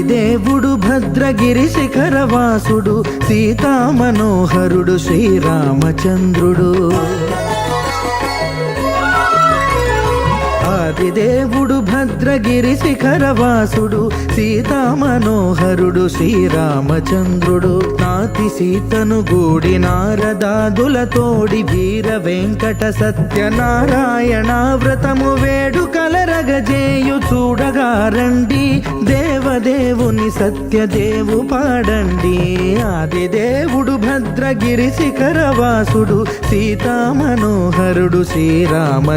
ఆదిదేవుడు భద్రగిరి శిఖరవాసుడు సీతామనోహరుడు శ్రీరామచంద్రుడు. ఆదిదేవుడు భద్రగిరి శిఖరవాసుడు సీతామనోహరుడు శ్రీరామచంద్రుడు. నాతి సీతను గూడి నారదాదులతోడి వీర వెంకట సత్యనారాయణ వ్రతము వేడుకలరగజేయు చూడగా రండి, దేవదేవుని సత్యదేవు పాడండి. ఆదిదేవుడు భద్రగిరి శిఖరవాసుడు సీతామనోహరుడు శ్రీరామచంద్రుడు.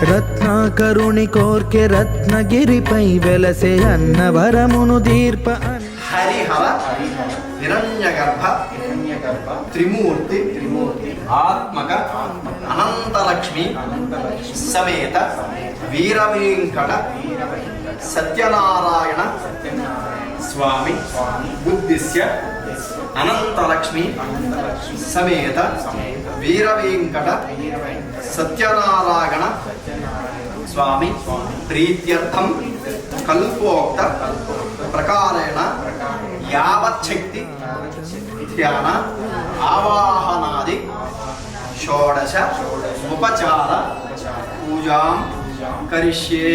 రత్నాకరుని కోర్కె రత్నగిరిపై వెలసే అన్నవరమును దీర్ప. హరిహర హిరణ్యగర్భ త్రిమూర్తి ఆత్మక అనంతలక్ష్మి సమేత వీరవేంకట సత్యనారాయణ స్వామి ఉద్దిశ్య అనంతలక్ష్మి సమేత వీరవేంకట సత్యనారాయణ స్వామి ప్రీత్యర్థం కల్పోక్త ప్రకారేణ యావచ్చక్తి ధ్యాన ఆవాహనాది షోడశ ఉపచార పూజాం కరిష్యే.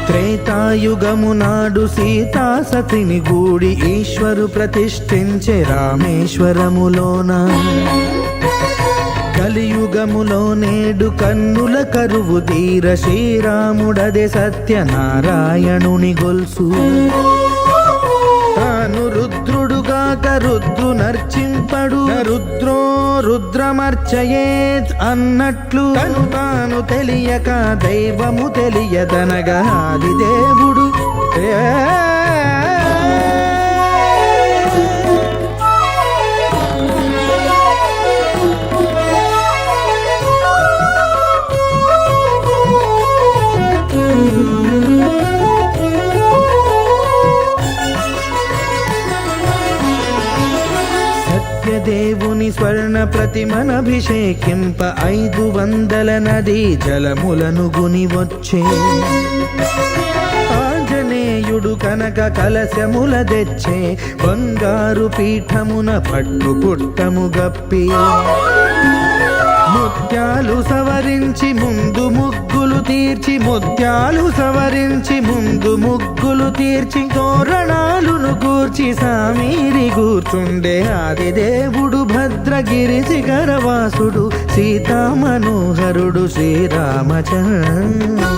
త్రేతాయుగము నాడు సీతా సతిని గూడి ఈశ్వరు ప్రతిష్ఠించే రామేశ్వరములోన. కలియుగములో నేడు కన్నుల కరువు తీర శ్రీరాముడదే సత్యనారాయణుని గొల్సు. తాను రుద్రుడుగాక రుద్రు నర్చింపడు, రుద్రో రుద్రమర్చయేత్ అన్నట్లు తను తాను తెలియక దైవము తెలియదనగా ఆదిదేవుడు దేవుని స్వర్ణ ప్రతిమనభిషేకింప 500 నదీ జలములను గుని వచ్చే. ఆంజనేయుడు కనక కలశముల తెచ్చే, బంగారు పీఠమున పట్టు పుట్టము గప్పి. ముత్యాలు సవరించి ముందు ముగ్గులు తీర్చి, ముత్యాలు సవరించి ముందు ముగ్గులు తీర్చి, తోరణాలును కూర్చి సామీరి కూర్చుండే ఆదిదేవుడు భద్రగిరి శిఖరవాసుడు సీతామనోహరుడు శ్రీరామచంద్రుడు.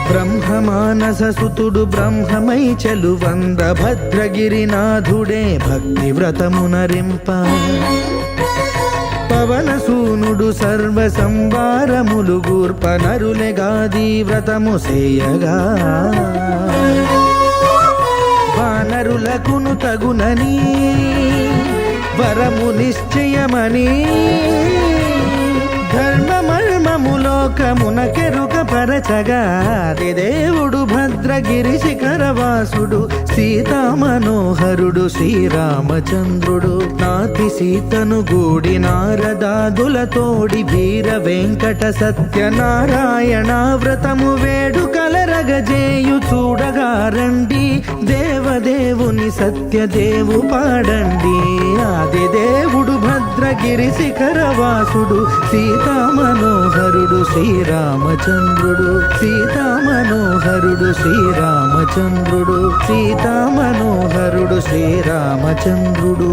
బ్రహ్మమానససుతుడు బ్రహ్మమై చెలువంద భద్రగిరినాథుడే భక్తి వ్రతమునరింప. పవనసూనుడు సర్వ సంవారములు గూర్ప, నరులెగాది వ్రతము సేయగా. వానరులకును తగునని వరము నిశ్చయమని, ధర్మమర్మములోకమున కెరుక పరచగా ఆదిదేవుడు భద్రగిరి శిఖరవాసుడు సీతామనోహరుడు శ్రీరామచంద్రుడు. నాతి సీతను గూడి నారదాదులతోడి వీర వెంకట సత్యనారాయణ వ్రతము వేడుకలరగజేయు చూడగా రండి, దేవదేవుని సత్యదేవు పాడండి. ఆదిదేవుడు భద్రగిరి శిఖరవాసుడు సీతామనోహరుడు శ్రీరామచంద్రుడు. సీతామనోహరుడు శ్రీరామచంద్రుడు. సీతామనోహరుడు శ్రీరామచంద్రుడు.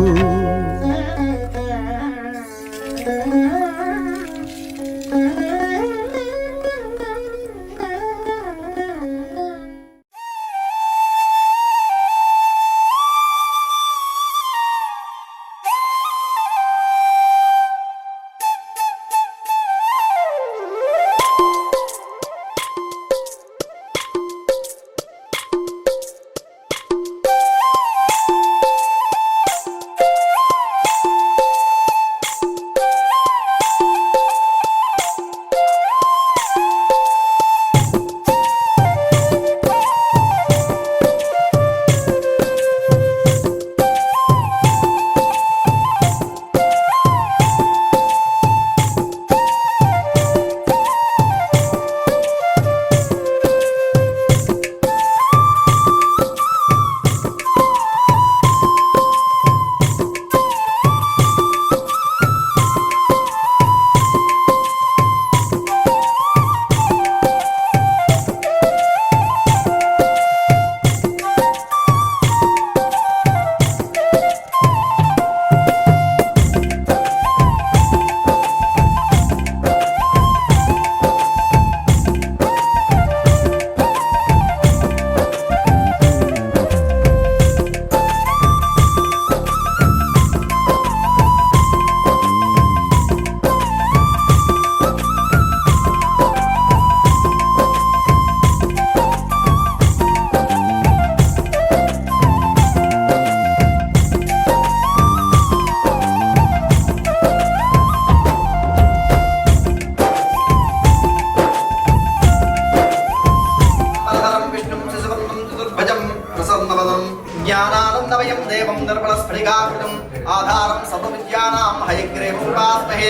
విజ్ఞానానందమయం దేవం దర్పణస్ఫటికాకృతం ఆధారం సర్వవిద్యానాం హయగ్రీవముపాస్మహే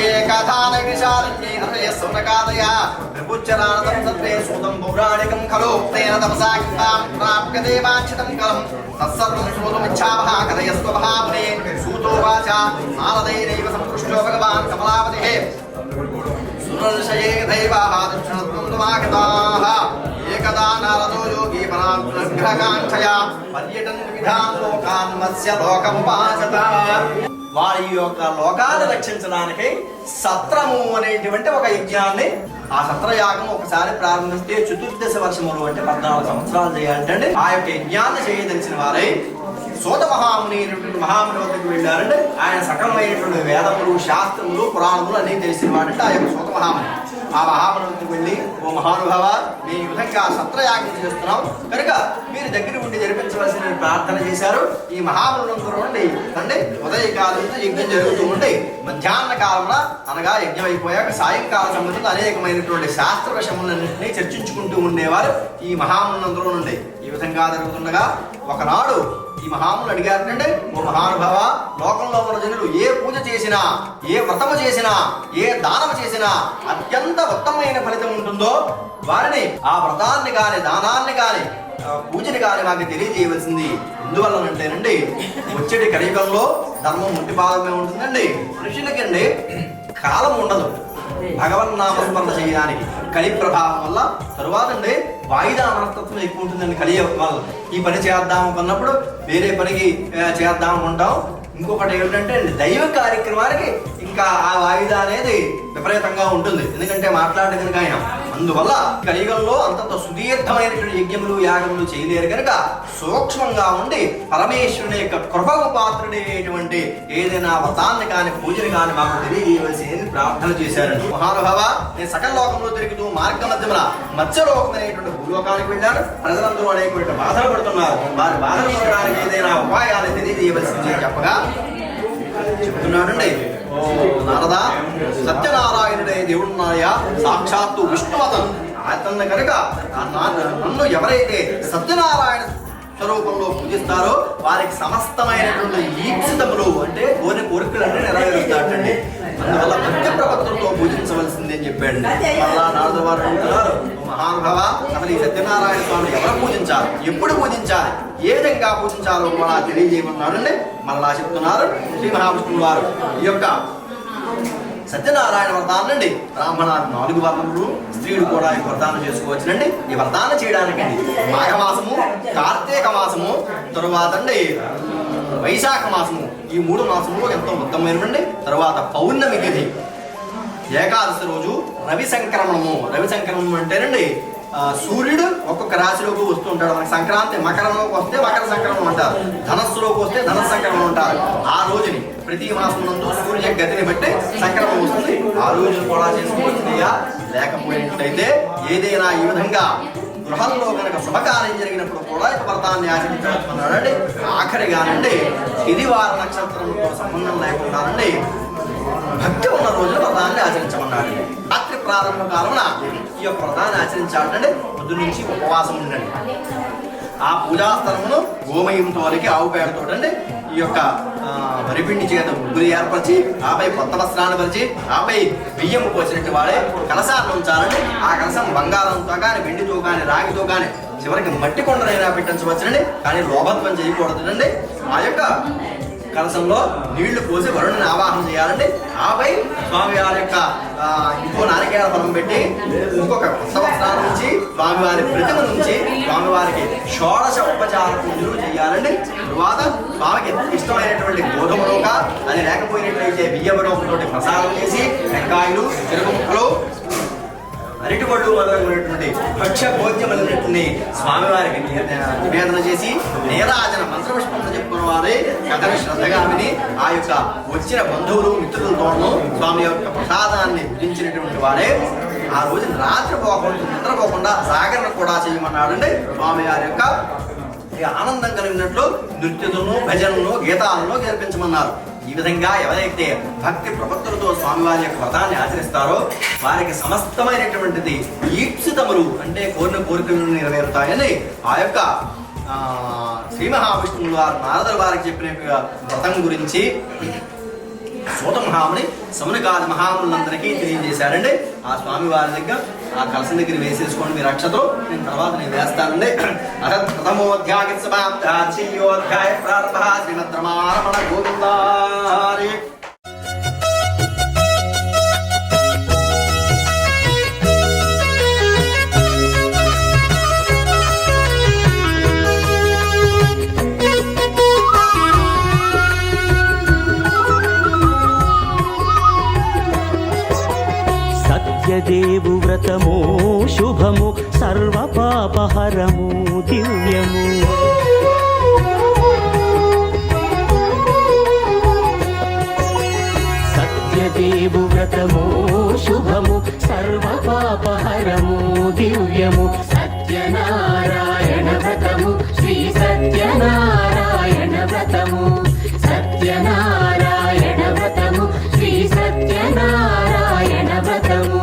ఏకధానవిశారణ్యే హృదయస్సునకాదయ విభుచ్చరానదం సత్రే సూతం పౌరాణికం ఖలు తేన తపసా కృతాం ప్రాప్య దేవాంఛితం కలం తత్సర్వం శ్రోతుమిచ్ఛామః కథయస్వ మహామునే సూతో వాచ నారదైరేవ సంపృష్టో భగవాన్ కమలావతిః సురర్షయే దైవాః దక్షిణస్కందమాగతాః ఏకదా నారదో యోగి పరాగ్రహకాంక్షయా పర్యటన్ వివిధాన్ లోకాన్ మత్స్య లోకముపాసత. వారి యొక్క లోకాన్ని రక్షించడానికి సత్రము అనేటువంటి ఒక యజ్ఞాన్ని, ఆ సత్రయాగం ఒకసారి ప్రారంభిస్తే చతుర్దశ వర్షములు అంటే 14 సంవత్సరాలు చేయాలంటే ఆ యొక్క యజ్ఞాన్ని చేయదలిచిన వారై సూత మహాముని అయినటువంటి మహాముని వద్దకు వెళ్ళారంటే ఆయన సకలమైనటువంటి వేదములు, శాస్త్రములు, పురాణములు అన్ని తెలిసిన వాడంటే ఆ యొక్క సూత మహాముని. ఆ మహాముని వద్దకు వెళ్ళి, ఓ మహానుభావ, మీ విధంగా సత్రయాగం చేస్తున్నాం కనుక మీరు దగ్గర ఉండి జరిపించవలసిన ప్రార్థన చేశారు. ఈ మహామునులందరూ ఉండి అంటే ఉదయకాలం యజ్ఞం జరుగుతూ ఉంటే మధ్యాహ్న కాలంలో అనగా యజ్ఞం అయిపోయాక సాయంకాల సంబంధిత అనేకమైనటువంటి శాస్త్ర విషయములన్నింటినీ చర్చించుకుంటూ ఉండేవారు ఈ మహామునులందరూ నుండి. ఈ విధంగా జరుగుతుండగా ఒకనాడు ఈ మహాములు అడిగారంటే, ఓ మహానుభావ, లోకంలో ఉన్న జనులు ఏ పూజ చేసినా, ఏ వ్రతము చేసినా, ఏ దానము చేసినా అత్యంత ఉత్తమమైన ఫలితం ఉంటుందో వారిని ఆ వ్రతాన్ని కాని, దానాన్ని కాని, పూజని కాని మాకు తెలియజేయవలసింది. ఎందువల్లనంటేనండి వచ్చేటి కలియుగంలో ధర్మం ముట్టిపాదమే ఉంటుందండి. మనుషులకండి కాలం ఉండదు భగవన్నామస్మరణ చేయడానికి. కలి ప్రభావం వల్ల తరువాత అండి వాయిదా మనస్తత్వం ఎక్కువ ఉంటుందండి. కలియుగం వల్ల ఈ పని చేద్దాం అన్నప్పుడు వేరే పనికి చేద్దాం ఉంటాం. ఇంకొకటి ఏమిటంటే దైవ కార్యక్రమానికి ఇంకా ఆ వాయిదా అనేది విపరీతంగా ఉంటుంది. ఎందుకంటే మాట్లాడదు కనుక ఆయన. అందువల్ల కలియుగంలో అంతంత సుదీర్ఘమైనటువంటి యజ్ఞములు, యాగములు చేయలేరు కనుక సూక్ష్మంగా ఉండి పరమేశ్వరుని యొక్క కృపకు పాత్రుడైనటువంటి ఏదైనా వ్రతాన్ని కాని, పూజని కాని మాకు తెలియజేయవలసి ప్రార్థన చేశారండి. మహానుభావ, నేను సకల లోకంలో తిరుగుతూ మార్గ మధ్యమున మత్స్యలోకం అనేటువంటి భూలోకానికి వెళ్ళాను. ప్రజలందరూ అనేటువంటి బాధలు పడుతున్నారు. వారి బాధలు పడడానికి ఏదైనా ఉపాయాలు తెలియజేయవలసింది చెప్పగా చెప్తున్నాడండి. ఓ నారదా, సత్యనారాయణుడే దేవుడున్నాయా, సాక్షాత్తు విష్ణువతను అతన్ని కనుక నన్ను ఎవరైతే సత్యనారాయణ స్వరూపంలో పూజిస్తారో వారికి సమస్తమైనటువంటి ఈప్సితములు అంటే కోరికలన్నీ నెరవేరుస్తాడండి. అందువల్ల భక్తి ప్రపత్తులతో పూజించవలసింది అని చెప్పాడు. మళ్ళా నారద వారు అంటున్నారు, మహానుభావ, అసలు ఈ సత్యనారాయణ స్వామిని ఎవరు పూజించాలి, ఎప్పుడు పూజించాలి, ఏ విధంగా పూజించాలో కూడా తెలియజేయమన్నాడండి. మళ్ళా చెప్తున్నారు శ్రీ మహావిష్ణువు వారు ఈ యొక్క సత్యనారాయణ వ్రతాన్నండి బ్రాహ్మణాలు 4 వర్ణములు, స్త్రీలు కూడా ఈ వ్రతాన్ని చేసుకోవచ్చునండి. ఈ వ్రతాన్ని చేయడానికి మాఘమాసము, కార్తీక మాసము, తరువాత అండి వైశాఖ మాసము, ఈ 3 మాసములు ఎంతో ఉత్తమమైనవండి. తరువాత పౌర్ణమి తిథి, ఏకాదశి రోజు రవి సంక్రమణము. రవి సంక్రమణం అంటేనండి సూర్యుడు ఒక్కొక్క రాశిలోకి వస్తూ ఉంటాడు. మనకి సంక్రాంతి మకరంలోకి వస్తే మకర సంక్రమణం అంటారు, ధనస్సులోకి వస్తే ధనస్సు సంక్రమణం అంటారు. ఆ రోజుని ప్రతి మాసం నందు సూర్య గతిని బట్టి సంక్రమణం వస్తుంది. ఆ రోజును కూడా చేసుకోవచ్చునయ్యా. లేకపోయినట్లయితే ఏదైనా ఈ విధంగా గృహంలో కనుక శుభకార్యం జరిగినప్పుడు కూడా ఈ వ్రతాన్ని ఆచరించవచ్చున్నాడండి. ఆఖరిగానండి శనివార నక్షత్రంతో సంబంధం లేకుండానండి భక్తి ఉన్న రోజున వ్రతాన్ని ఆచరించమన్నాడు. రాత్రి ప్రారంభ కాలమున ఈ యొక్క వ్రతాన్ని ఆచరించాలంటే పొద్దు నుంచి ఉపవాసం ఉండండి. ఆ పూజాస్థలమును గోమయంతో వరకు ఆవు పేడతోటండి ఈ యొక్క వరిపిండి చేత ముగ్గులు ఏర్పరిచి, ఆపై కొత్త వస్త్రాన్ని పరిచి, ఆపై బియ్యము పోసినట్టు వాడే కలశాన్ని ఉంచాలండి. ఆ కలశం బంగారంతో కానీ, వెండితో కానీ, రాగితో కానీ, చివరికి మట్టి కొండనైనా పెట్టించవచ్చునండి. కానీ లోభత్వం చేయకూడదండి. ఆ యొక్క కలశంలో నీళ్లు పోసి వరుణుని ఆవాహన చేయాలండి. ఆపై స్వామివారి యొక్క ఇంకో నారికేళ ఫలం పెట్టి ఇంకొక సంవత్సరాల నుంచి స్వామివారి ప్రతిమ నుంచి స్వామివారికి షోడశ ఉపచార పూజలు చేయాలండి. తరువాత స్వామికి ఇష్టమైనటువంటి గోధుమ రోక, అది లేకపోయినట్లయితే బియ్యం రోకతోటి ప్రసాదం చేసి టెంకాయలు, చెరుకు ముక్కలు, అరటిపళ్ళు మొదలైనటువంటి భక్ష్య భోజ్యములన్నింటినీ స్వామివారికి నివేదన చేసి నీరాజన మంత్రపుష్పంతో చెప్పుకున్న వారే కథను శ్రద్ధగా విని ఆ యొక్క వచ్చిన బంధువులు, మిత్రులతోనూ స్వామి యొక్క ప్రసాదాన్ని భుజించినటువంటి వారే ఆ రోజు రాత్రి పోకుండా, నిద్రపోకుండా జాగరణ కూడా చేయమన్నాడండి. స్వామి వారి యొక్క ఆనందం కలిగినట్లు నృత్యతను, భజనను, గీతాలను జరిపించమన్నారు. ఈ విధంగా ఎవరైతే భక్తి ప్రపత్తులతో స్వామివారి యొక్క వ్రతాన్ని ఆచరిస్తారో వారికి సమస్తమైనటువంటిది ఈప్సితములు అంటే కోరిన కోరికలను నెరవేరుతాయని ఆ యొక్క శ్రీ మహావిష్ణువుల వారు నారదుల వారికి చెప్పిన వ్రతం గురించి సూత మహాముని సమునికాది మహాములందరికీ తెలియజేశారండి. ఆ స్వామి వారి దగ్గర ఆ కలసం దగ్గర వేసేసుకోండి మీరు అక్షతలు, నేను తర్వాత నేను వేస్తానండి. ప్రథమోధ్యాయ సమాప్తాధ్యాయ ప్రారంభ శ్రీమద్రమారమణ గోవిందారి. సత్యదేవు వ్రతము శుభము సర్వ పాపహరము దివ్యము. సత్యదేవు వ్రతము శుభము సర్వ పాపహరము దివ్యము. సత్యనారాయణ వ్రతము శ్రీ సత్యనారాయణ వ్రతము. సత్యనారాయణ వ్రతము శ్రీ సత్యనారాయణ వ్రతము.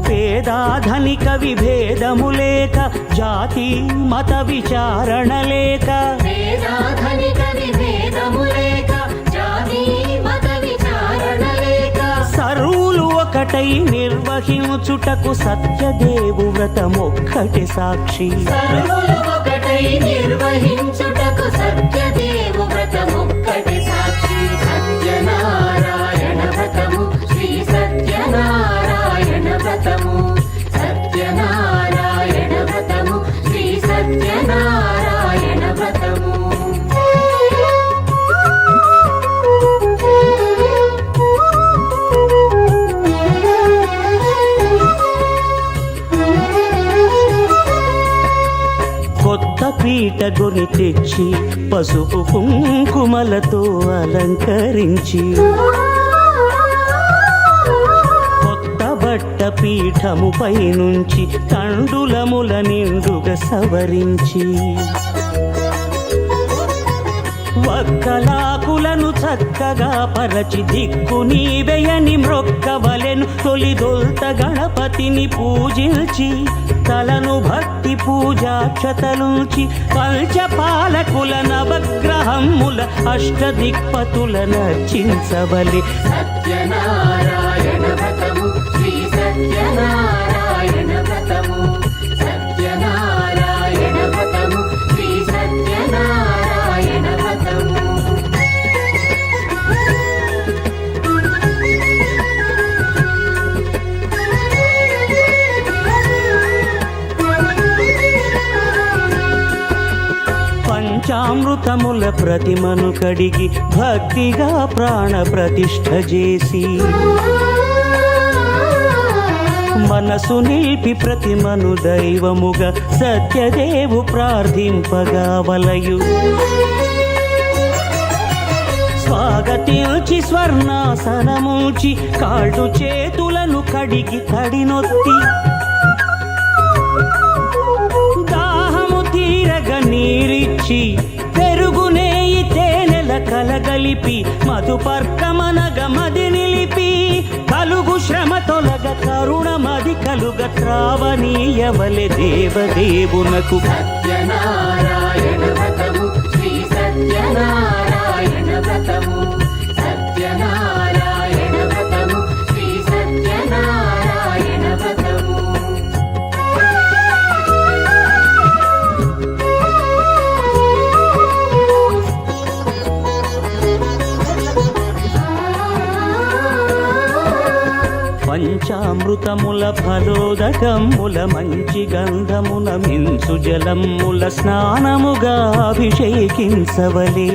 పేదాధనిక విభేదము లేక జాతి మత విచారణ లేక. పేదాధనిక విభేదము లేక జాతి మత విచారణ లేక. సర్వులు ఒకటై నిర్వహించుటకు సత్యదేవు వ్రతమొక్కటి సాక్షి. సర్వులు ఒకటై నిర్వహించుటకు సత్యదేవు వ్రతమొక్కటి సాక్షి. సత్యనారాయణ వ్రతము శ్రీ సత్యనారాయణ వ్రతము. సత్యనారాయణ వ్రతము శ్రీ సత్యనారాయణ వ్రతము. కొత్త పీట గొని తెచ్చి పసుపు కుంకుమలతో అలంకరించి. కొత్త బట్ట పీఠముపై నుంచి తండులముల నిండుగా సవరించి. వక్కలాకులను చక్కగా పరచి దిక్కు నీవెయని మ్రొక్కవలెను. తొలిదొల్త గణపతిని పూజించి తలను భక్తి పూజాక్షతలుంచి పంచపాలకుల నవగ్రహముల అష్టదిక్పతుల నర్చించవలె. సత్యనారాయణ వ్రతము శ్రీ సత్యనారాయణ వ్రతము. సత్యనారాయణ వ్రతము శ్రీ సత్యనారాయణ వ్రతము. పంచామృతముల ప్రతిమను కడిగి భక్తిగా ప్రాణ ప్రతిష్ఠ చేసి. మనసు నిలిపి ప్రతిమను దైవముగా సత్యదేవు ప్రార్థింపగా వలయు. స్వాగతించి స్వర్ణాసనముంచి కాళ్ళు చేతులను కడిగి తడినొత్తి. దాహము తీరగ నీరిచ్చి పెరుగు నేయి తేనెల కలగలిపి మధుపర్కమనగ మది నిలిపి. కలుగు శ్రమ తొలగ కరుణ మది కలుగ త్రావనీయవలె దేవదేవునకు. సత్యనారాయణ వ్రతము శ్రీ సత్యనారాయణ వ్రతము. సత్యనారాయణ వ్రతము శ్రీ సత్యనారాయణ వ్రతము. పంచామృతముల ఫలోదకముల మంచి గంధమున మించు జలముల స్నానముగా అభిషేకించవలే.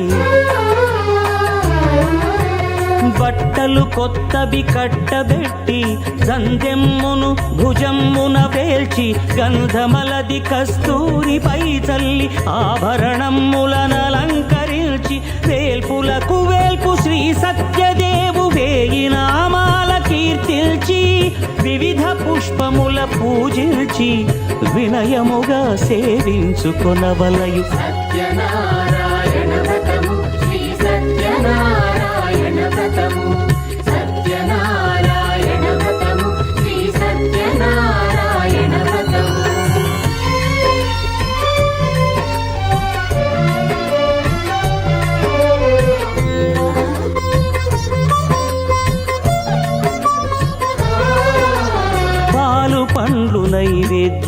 బట్టలు కొత్తవి కట్టబెట్టి సందెమ్మును భుజమ్మున వేల్చి గంధమలది కస్తూరిపై చల్లి ఆభరణములనలంకరించి వేల్పులకు వేల్పు శ్రీ సత్యదేవు వేయి నామాల కీర్తిల్చి వివిధ పుష్పముల పూజించి వినయముగా సేవించుకొనవలయు. సత్యనారాయణ వ్రతము శ్రీ సత్యనారాయణ వ్రతము. సత్యనారాయణ వ్రతము శ్రీ సత్యనారాయణ వ్రతము.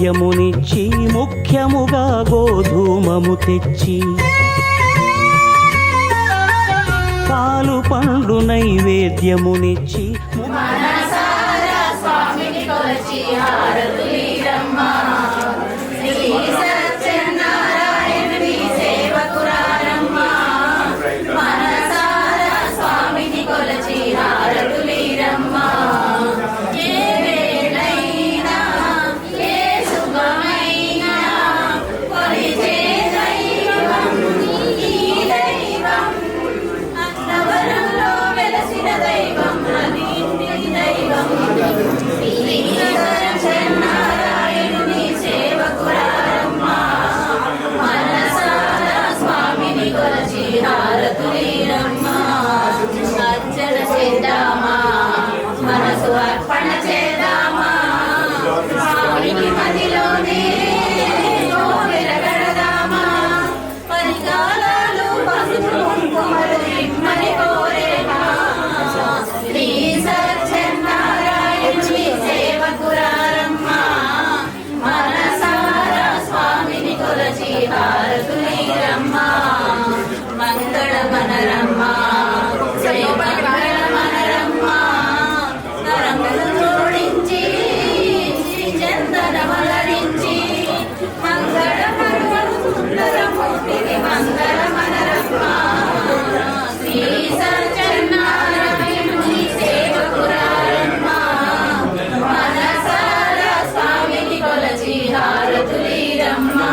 నైవేద్యమునిచ్చి ముఖ్యముగా గోధూమము తెచ్చి పాలు పండ్లు నైవేద్యమునిచ్చి మనసారా స్వామిని కొలచి హారతులీరమ్మా. శ్రీ సత్యనారాయణుని సేవకురారమ్మా. మనసారా స్వామిని కొలచి హారతులీరమ్మా. ఏ వేళైనా ఏ శుభమైనా కొలిచే దైవం ఈ దైవం. అన్నవరంలో వెలసిన దైవం అది ఇంటి దైవం. నారాయణుని సేవకురారమ్మా. మనసారా స్వామిని కొలచి హారతులీరమ్మా. అర్చన చేద్దామా, మనసు అర్పణ చేద్దామా. స్వామిని మదిలోనే వెలగడదామా. పరికాలాలు పసుపు కుంకుమలు ఇమ్మని కోరేమా. శ్రీ సత్యనారాయణుని సేవకురారమ్మా. మనసారా స్వామిని కొలచి హారతులీరమ్మా. మంగళమనరమ్మా, శ్రీ మంగళమనరమ్మా. కరములు జోడించి చందనమలరించి మంగళమనరు సుందరమూర్తికి మంగళమనరమ్మా. శ్రీ సత్యనారాయణుని సేవకురారమ్మా. మనసారా స్వామిని కొలచి హారతులీరమ్మా.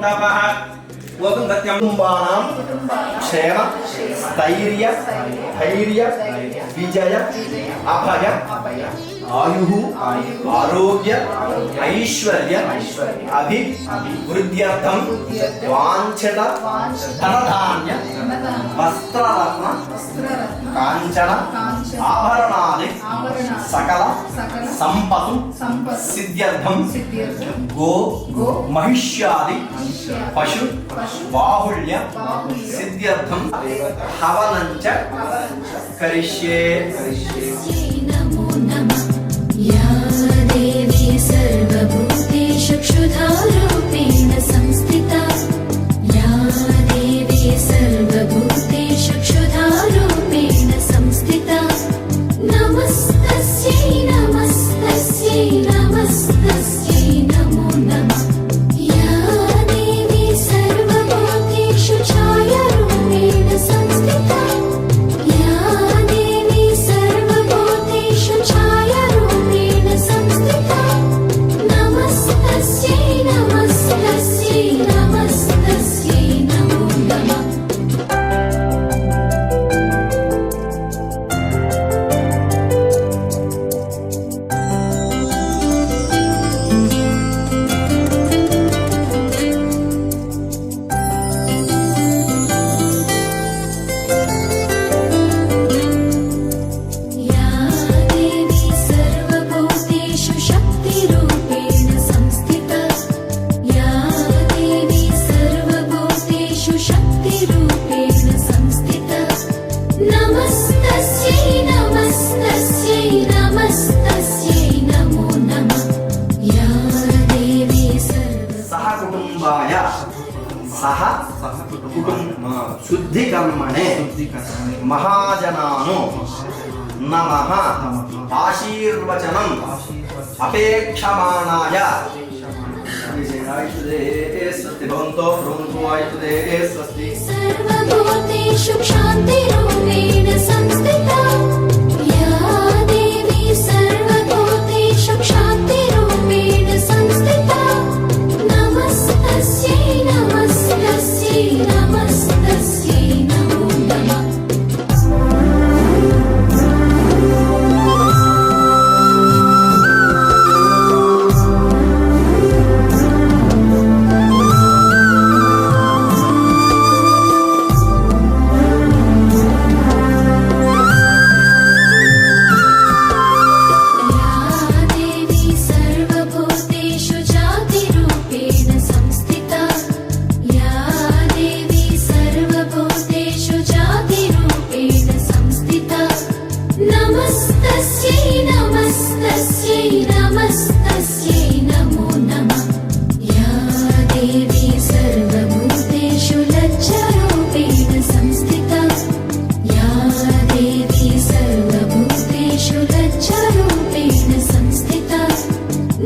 तपः कुटुम्बानां क्षेम स्थैर्य धैर्य विजय अभय आयुः आरोग्य ऐश्वर्य अभिवृद्ध्यर्थं वाञ्छित धनधान्य वस्त्ररत्न काञ्चन आभरणानि सकल संपत्तु सिद्ध्यर्थं गो महिष्यादि पशु बाहुल्य सिद्ध्यर्थं हवनं च करिष्ये। नमो नमः या देवी सर्वभूतेषु क्षुधारूपेण संस्थिता या देवी सर्वभूतेषु क्षुधारूपेण संस्थिता नमस्तस्यै नमस्तस्यै नमस्तस्यै नमो नमः या देवी सर्वभूतेषु छायारूपेण संस्थिता या देवी सर्वभूतेषु छायारूपेण संस्थिता नमस्तस्यै नमस्तस्यै नमस्तस्यै नमो नमः। या देवी सर्वभूतेषु शक्तिरूपेण संस्थिता या देवी सर्वभूतेषु शक्तिरूपेण संस्थिता नमस्तस्यै नमस्तस्यै नमस्तस्यै नमो नमः या देवी सह कुटुम्बाय सह कुटुम्ब शुद्धिकर्मणे महाजनानो नमः आशीर्वचनम् अपेक्षमाणाय स्वस्ति भवन्तो भ्रुवन्तु आयुधे स्वस्ति सर्वभूतेषु क्षान्तिरूपेण संस्थिता या देवी सर्वभूतेषु क्षान्तिरूपेण संस्थिता नमस्तस्यै नमस्तस्यै नमस्तस्यै नमो नमः। या देवी सर्वभूतेषु जातिरूपेण संस्थिता या देवी सर्वभूतेषु जातिरूपेण संस्थिता नमस्तस्यै नमस्तस्यै नमस्तस्यै नमो नमः या देवी सर्वभूतेषु लज्जारूपेण संस्थिता या देवी सर्वभूतेषु लज्जारूपेण संस्थिता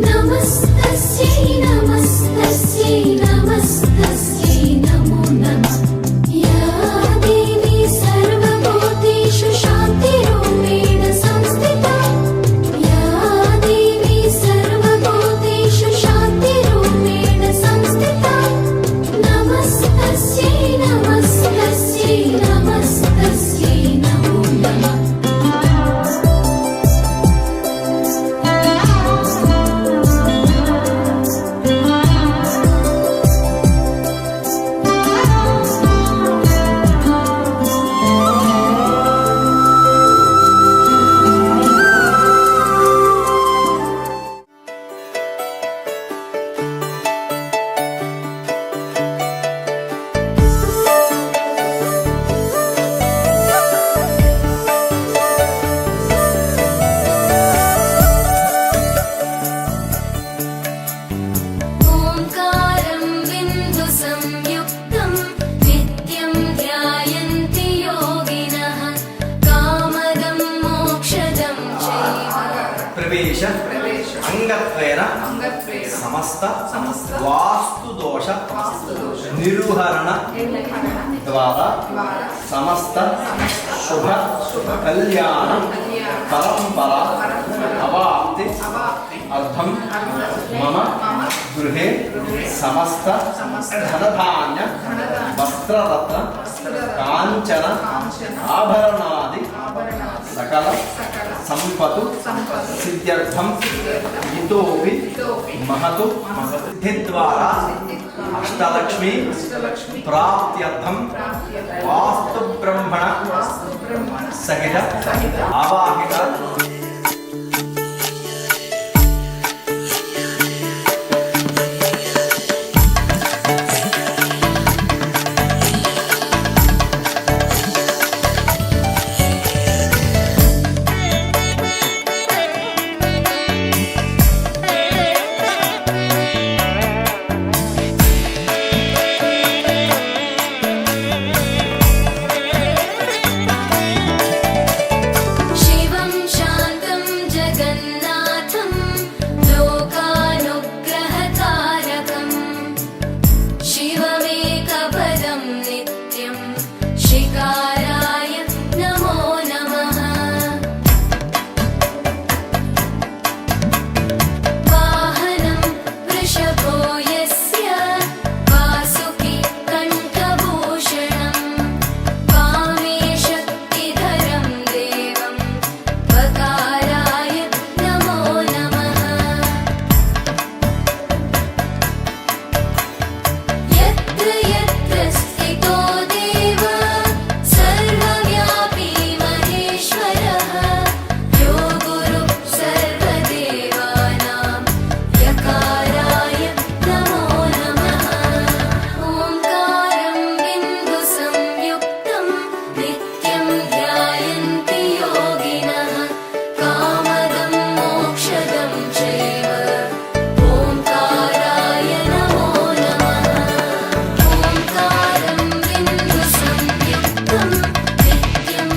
नमस्तस्यै नमस्तस्यै नमस्तस्यै नमो नमः या देवी सर्वभूतेषु शान्तिरूपेण संस्थिता या देवी सर्वभूतेषु शान्तिरूपेण संस्थिता नमस्तस्यै नमस्तस्यै नमस्तस्यै नमो नमः। ओंकारं बिन्दुसंयुक्तं नित्यं ध्यायन्ति योगिनः कामदं मोक्षदं चैव प्रवेश अंगत्वेन समस्त वास्तु दोष निरूहरण द्वारा समस्त शुभ कल्याण परंपरा अवाप्ति अर्थम मम గృహే సమస్త ధనధాన్య వస్త్రరత్న కాంచన ఆభరణాది సకల సంపతు సిద్ధ్యర్థం ఇతోపి మహతు సిద్ధిద్వారా అష్టలక్ష్మి ప్రాప్త్యర్థం వాస్తు బ్రహ్మణ సహిత ఆవాహిత शिवं शान्तं जगन्नाथं लोकानुग्रहकारकं शिवमेकपदं नित्यं शिकाराय नमो नमः वाहनं वृषभो यस्य वासुकी कण्ठभूषणं वामे शक्तिधरं देवं वकाराय नमो नमः यत्र यत्र स्थितो देव सर्वव्यापी महेश्वरः यो गुरुः सर्वदेवानां यकाराय नमो नमः ओंकारं बिन्दुसंयुक्तं नित्यं ध्यायन्ति योगिनः कामदं मोक्षदं चैव ओंकाराय नमो नमः ओंकारं बिन्दुसंयुक्तं नित्यं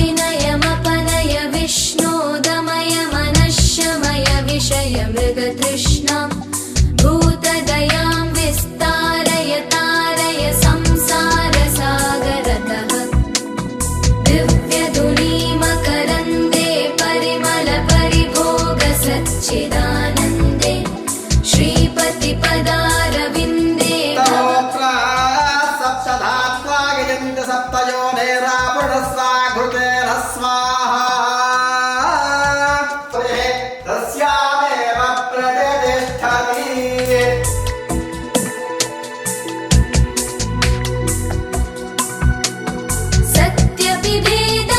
अविनयमपनय विष्णोदमय मनश्शमय विषय मृगतृष्णां भूतदयां विस्तारय तारय संसारसागरतः दिव्यधुनीमकरन्दे परिमलपरिभोगसच्चिदानन्दे श्रीपतिपदारविन्दे तमोत्र सप्तधात्वा गजन्त सप्तयोनेरापुरस्वाघृतेन स्वाहा तस्यामेव प्रतिष्ठति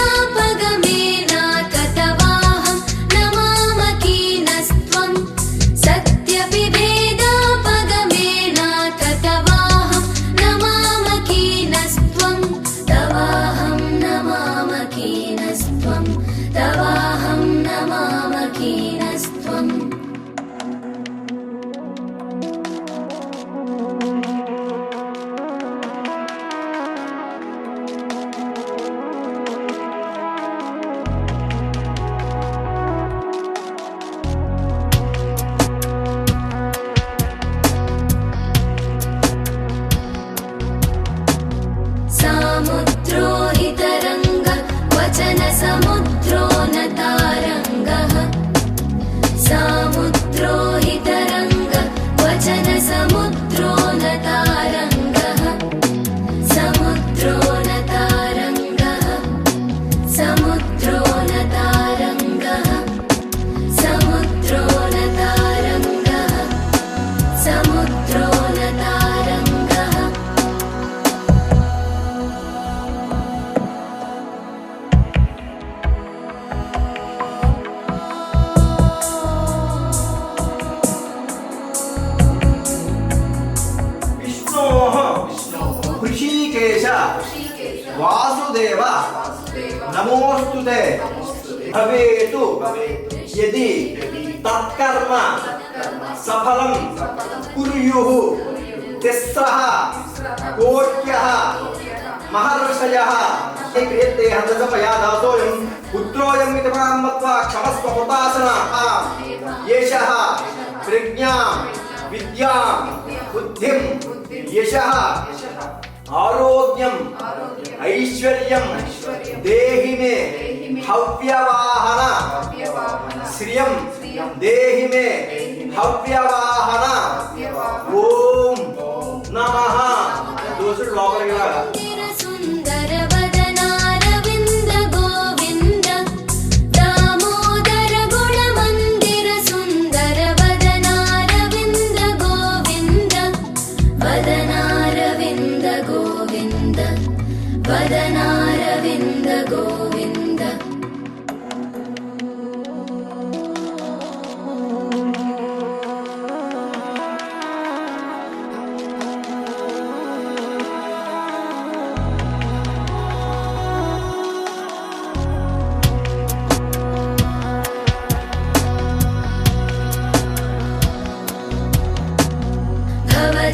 सत्यपिभेदापगमेन ततवाहं नमामकीनस्त्वं सत्यपिभेदापगमेन ततवाहं नमामकीनस्त्वं तवाहं नमामकीनस्त्वं तवाहं नमामकीनस्त्वम् सामुद्रो हि तरङ्ग वचनसमुद्रो न तारङ्गः सामुद्रो हि तरङ्ग वचनसमुद्रो न तारङ्गः समुद्रो न तारङ्गः समुद्रो न तारङ्गः समुद्रो न तारङ्गः समुद्रो न तारङ्गः विष्णोः ऋषिकेश वासुदेव नमोस्तुते भवेतु यदि तत्कर्म सफलं कुर्युः तिस्रः कोट्यः महर्षयः क्रियते हन्तसमयादासोऽयं पुत्रोऽयं इति मां मत्वा क्षमस्व कृतासना येषः प्रज्ञां विद्यां बुद्धिं यशः आरोग्यं ऐश्वर्यं देहि मे हव्यवाहन श्रियं देहि मे हव्यवाहन ओम नमः दूसरे लोगर के सुंदर वदनारविंद गोविंद दामोदर गुण मंदिर सुंदर वदनारविंद गोविंद वदनारविंद गोविंद वदनारविंद गोविंद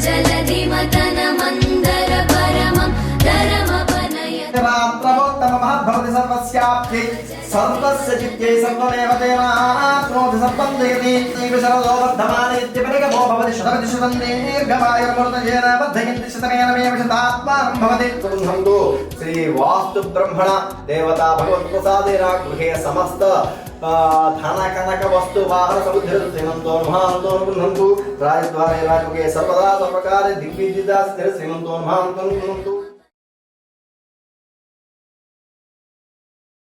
जलधि मदन मंदर परमं धर्मपनय प्रमोत्तम महद्भवति सर्वस्याप्यै सर्वस्य चित्यै सर्वमेव तेनाप्नोति सर्वं जयति इत्यैव शरदो वर्धमाने इत्यपरिगमो भवति शतपति शतं दीर्घमायुर्मृतयेन वर्धयन्ति शतमेनमेव शतात्मानं भवति कुर्वन्तु श्री वास्तु ब्रह्मण देवता भगवत्प्रसादेन गृहे समस्त धन कनक वस्तु वाहन समुद्र श्रीमंतो महांतो कुर्वन्तु राजद्वारे राजमुखे सर्वदा सर्वकारे दिग्विजयदा श्रीमंतो महांतो कुर्वन्तु